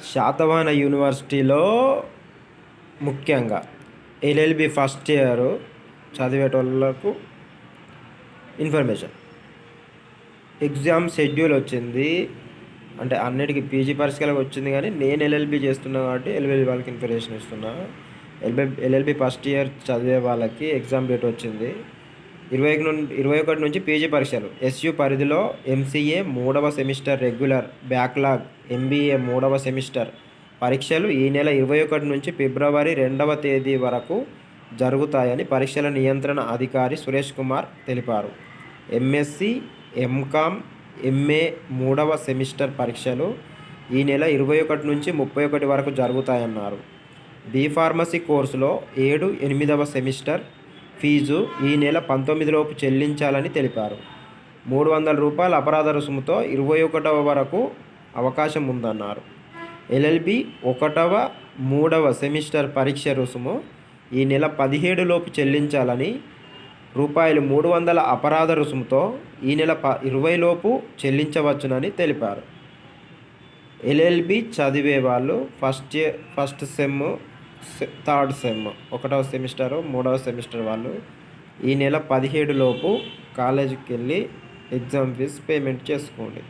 శాతవాహన యూనివర్సిటీలో ముఖ్యంగా LLB first year చదివేటోళ్ళకు ఇన్ఫర్మేషన్. ఎగ్జామ్ షెడ్యూల్ వచ్చింది, అంటే అన్నిటికీ పీజీ పరీక్షలకు వచ్చింది, కానీ నేను ఎల్ఎల్బి చేస్తున్నా కాబట్టి ఎల్ఎల్బి వాళ్ళకి ఇన్ఫర్మేషన్ ఇస్తున్నా. ఎల్ఎల్బి ఫస్ట్ ఇయర్ చదివే వాళ్ళకి ఎగ్జామ్ డేట్ వచ్చింది. 21 నుంచి పీజీ పరీక్షలు. ఎస్యు పరిధిలో ఎంసీఏ 3వ సెమిస్టర్ రెగ్యులర్, బ్యాక్లాగ్, ఎంబీఏ 3వ సెమిస్టర్ పరీక్షలు ఈ నెల 21 నుంచి ఫిబ్రవరి 2వ తేదీ వరకు జరుగుతాయని పరీక్షల నియంత్రణ అధికారి సురేష్ కుమార్ తెలిపారు. ఎంఎస్సి, ఎంకామ్, ఎంఏ 3వ సెమిస్టర్ పరీక్షలు ఈ నెల 21 నుంచి 31 వరకు జరుగుతాయన్నారు. బీఫార్మసీ కోర్సులో 7, 8వ సెమిస్టర్ ఫీజు ఈ నెల 19 లోపు చెల్లించాలని తెలిపారు. రూ. 300 అపరాధ రుసుముతో 21వ వరకు అవకాశం ఉందన్నారు. ఎల్ఎల్బి 1వ, 3వ సెమిస్టర్ పరీక్ష రుసుము ఈ నెల 17 లోపు చెల్లించాలని, రూ. 300 అపరాధ రుసుముతో ఈ నెల 20 లోపు చెల్లించవచ్చునని తెలిపారు. ఎల్ఎల్బి చదివే వాళ్ళు ఫస్ట్ సెమ్, థర్డ్ సెమ్, 1వ సెమిస్టరు, 3వ సెమిస్టర్ వాళ్ళు ఈ నెల 17 లోపు కాలేజీకి వెళ్ళి ఎగ్జామ్ ఫీజు పేమెంట్ చేసుకోండి.